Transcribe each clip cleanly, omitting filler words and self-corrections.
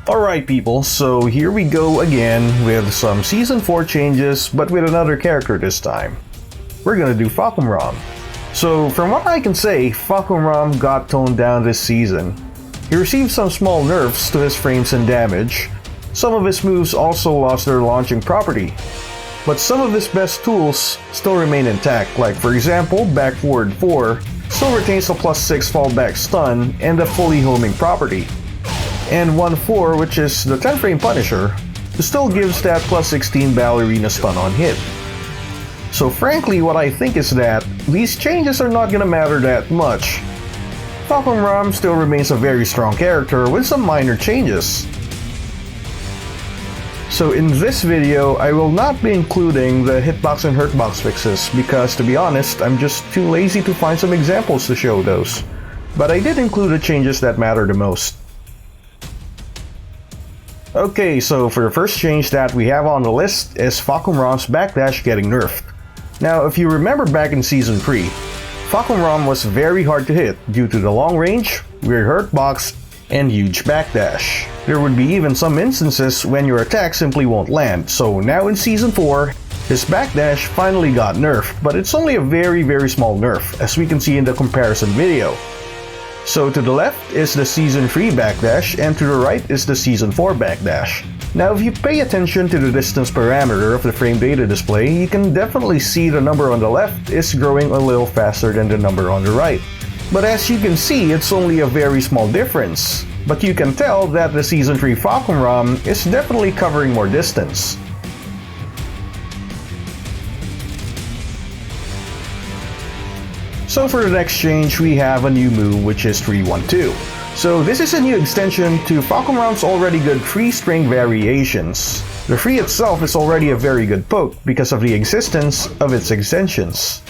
Alright people, so here we go again with some Season 4 changes, but with another character this time. We're gonna do Fahkumram. So from what I can say, Fahkumram got toned down this season. He received some small nerfs to his frames and damage. Some of his moves also lost their launching property. But some of his best tools still remain intact, like for example, Back Forward 4 still retains a +6 fallback stun and a fully homing property. And 1-4, which is the 10 frame Punisher, still gives that +16 ballerina stun on hit. So frankly, what I think is that these changes are not gonna matter that much. Fahkumram still remains a very strong character with some minor changes. So in this video, I will not be including the hitbox and hurtbox fixes because to be honest, I'm just too lazy to find some examples to show those. But I did include the changes that matter the most. Okay, so for the first change that we have on the list is Fahkumram's backdash getting nerfed. Now, if you remember back in Season 3, Fahkumram was very hard to hit due to the long range, weird hurtbox, and huge backdash. There would be even some instances when your attack simply won't land, so now in Season 4, his backdash finally got nerfed, but it's only a very small nerf, as we can see in the comparison video. So to the left is the Season 3 backdash, and to the right is the Season 4 backdash. Now if you pay attention to the distance parameter of the frame data display, you can definitely see the number on the left is growing a little faster than the number on the right. But as you can see, it's only a very small difference. But you can tell that the Season 3 Fahkumram is definitely covering more distance. So for the next change, we have a new move which is 3-1-2. So this is a new extension to Fahkumram's already good 3-string variations. The 3 itself is already a very good poke because of the existence of its extensions.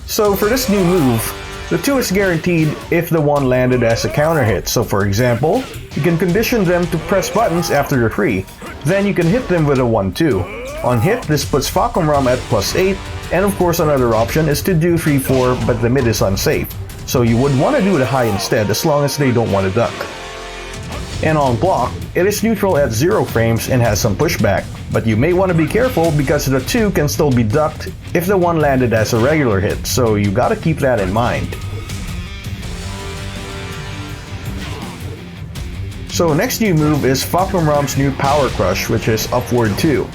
So for this new move, the 2 is guaranteed if the 1 landed as a counter hit. So for example, you can condition them to press buttons after the 3. Then you can hit them with a 1-2. On hit, this puts Fahkumram at +8, and of course another option is to do 3-4, but the mid is unsafe. So you would want to do the high instead as long as they don't want to duck. And on block, it is neutral at 0 frames and has some pushback, but you may want to be careful because the 2 can still be ducked if the 1 landed as a regular hit, so you gotta keep that in mind. So next new move is Fahkumram's new Power Crush, which is Upward 2.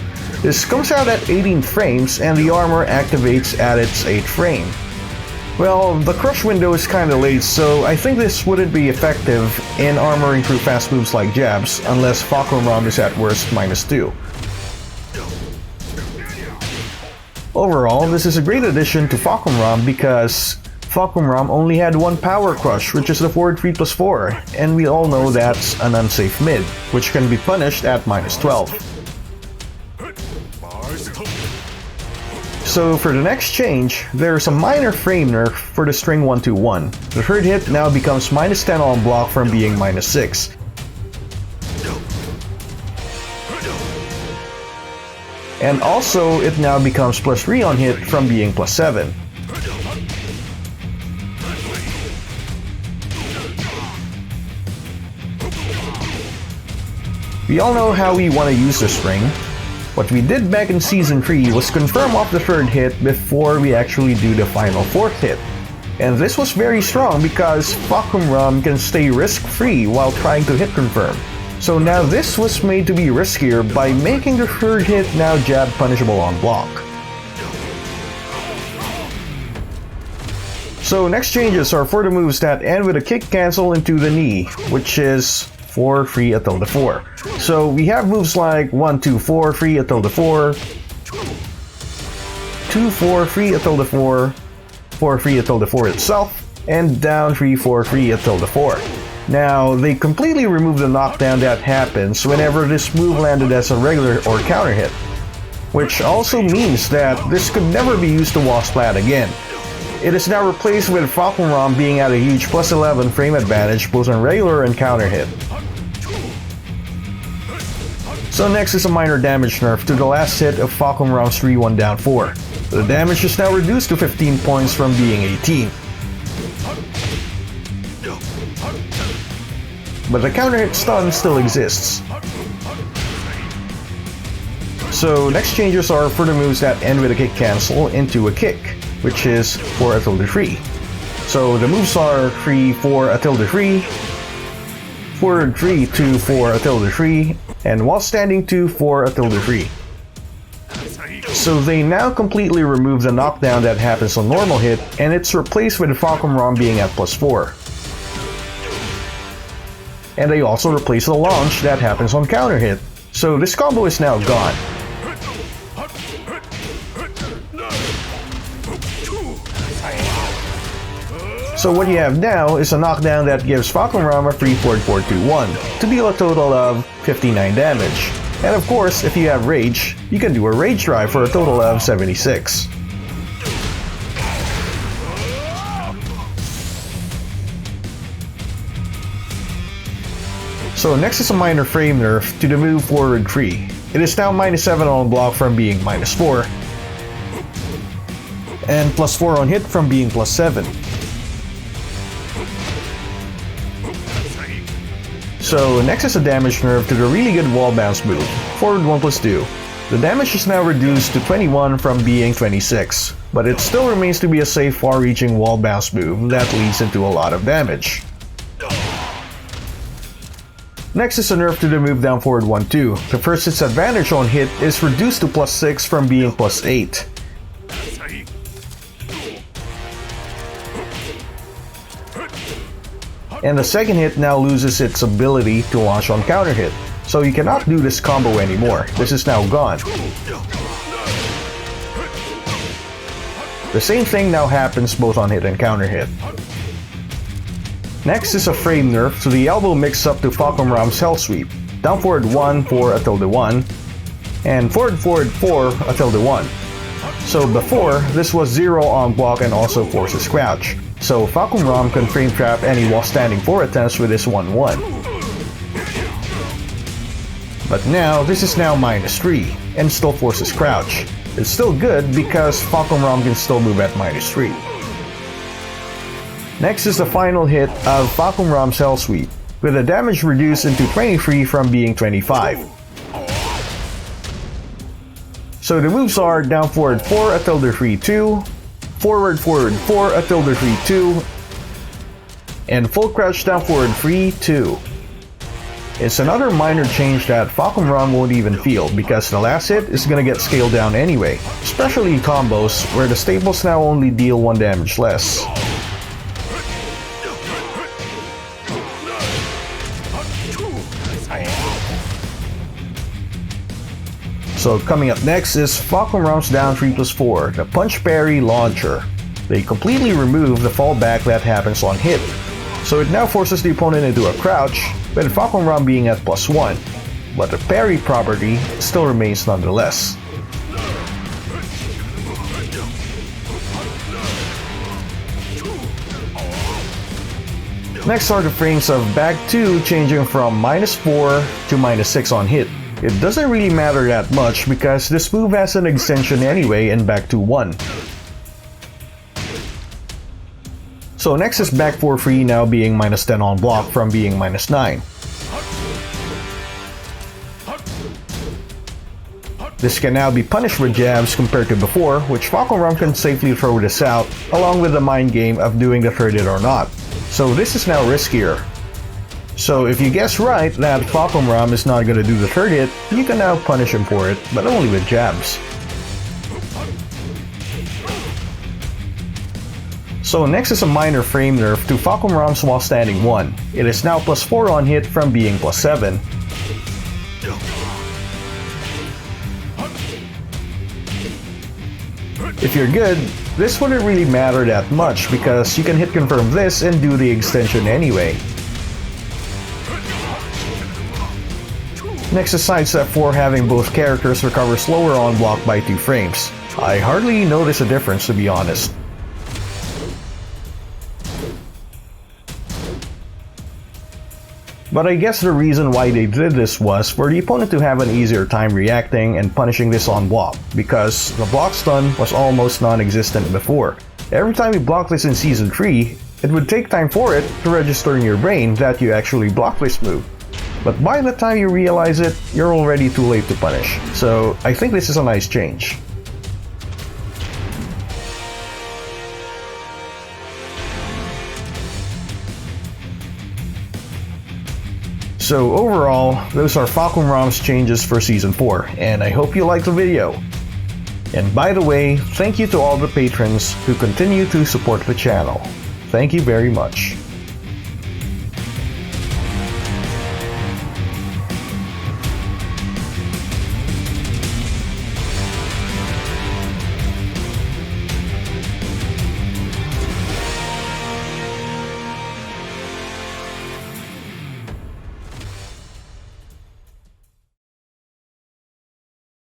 This comes out at 18 frames and the armor activates at its 8th frame. Well, the crush window is kinda late, so I think this wouldn't be effective in armoring through fast moves like jabs, unless Fahkumram is at worst -2. Overall, this is a great addition to Fahkumram because Fahkumram only had one Power Crush, which is the forward 3+4, and we all know that's an unsafe mid, which can be punished at -12. So for the next change, there's a minor frame nerf for the string 1-2-1. The third hit now becomes -10 on block from being -6. And also, it now becomes +3 on hit from being +7. We all know how we want to use the string. What we did back in Season 3 was confirm off the third hit before we actually do the final 4th hit. And this was very strong because Fahkumram can stay risk-free while trying to hit confirm. So now this was made to be riskier by making the third hit now jab punishable on block. So next changes are for the moves that end with a kick cancel into the knee, which is 4 free at tilde 4. So we have moves like 1-2-4 free at tilde 4, 2-4 free at tilde 4, 4 free at tilde 4 itself, and down 3-4 free at tilde 4. Now, they completely remove the knockdown that happens whenever this move landed as a regular or counter hit. which also means that this could never be used to wall splat again. It is now replaced with Fahkumram being at a huge plus 11 frame advantage both on regular and counter hit. So next is a minor damage nerf to the last hit of Fahkumram's 3-1 down 4. The damage is now reduced to 15 points from being 18. But the counter hit stun still exists. So next changes are for the moves that end with a kick cancel into a kick, which is for a tilde 3. So the moves are 3 for a tilde 3, forward 3 2 for a tilde 3, and while standing 2 for a tilde 3. So they now completely remove the knockdown that happens on normal hit, and it's replaced with Fahkumram being at plus 4. And they also replace the launch that happens on counter hit. So this combo is now gone. So what you have now is a knockdown that gives Fahkumram a free forward 4-2-1 to deal a total of 59 damage. And of course, if you have Rage, you can do a Rage Drive for a total of 76. So next is a minor frame nerf to the move forward 3. It is now -7 on block from being -4, and +4 on hit from being +7. So next is a damage nerf to the really good wall bounce move, forward 1+2. The damage is now reduced to 21 from being 26, but it still remains to be a safe far-reaching wall bounce move that leads into a lot of damage. Next is a nerf to the move down forward 1-2. The first hit's advantage on hit is reduced to +6 from being +8. And the second hit now loses its ability to launch on counter hit, so you cannot do this combo anymore. This is now gone. The same thing now happens both on hit and counter hit. Next is a frame nerf to the elbow mix-up to Fahkumram's Hell Sweep. Down forward 1 for a tilde 1, and forward 4 a tilde 1. So before, this was 0 on block and also forces crouch. So Fahkumram can frame trap any while standing 4 attempts with his 1-1. But now, this is now -3, and still forces crouch. It's still good because Fahkumram can still move at -3. Next is the final hit of Fahkumram's Hell Sweep, with the damage reduced into 23 from being 25. So the moves are down forward 4 a tilde 3-2, forward 4 a tilde 3-2, and full crouch down forward 3-2. It's another minor change that Fahkumram won't even feel because the last hit is gonna get scaled down anyway, especially combos where the staples now only deal 1 damage less. So coming up next is Fahkumram's down 3+4, the Punch Parry Launcher. They completely remove the fallback that happens on hit, so it now forces the opponent into a crouch, with Fahkumram being at +1, but the parry property still remains nonetheless. Next are the frames of back 2 changing from -4 to -6 on hit. It doesn't really matter that much because this move has an extension anyway in back 2-1. So next is back 4 free now being -10 on block from being -9. This can now be punished with jabs compared to before, which Fahkumram can safely throw this out, along with the mind game of doing the third hit or not. So this is now riskier. So if you guess right that Fahkumram is not going to do the third hit, you can now punish him for it, but only with jabs. So next is a minor frame nerf to Fahkumram's while standing 1. It is now +4 on hit from being +7. If you're good, this wouldn't really matter that much because you can hit confirm this and do the extension anyway. Next is sidestep 4 having both characters recover slower on block by 2 frames. I hardly notice a difference, to be honest. But I guess the reason why they did this was for the opponent to have an easier time reacting and punishing this on block, because the block stun was almost non-existent before. Every time you block this in Season 3, it would take time for it to register in your brain that you actually blocked this move. But by the time you realize it, you're already too late to punish. So I think this is a nice change. So overall, those are Fahkumram's changes for Season 4, and I hope you liked the video. And by the way, thank you to all the patrons who continue to support the channel. Thank you very much.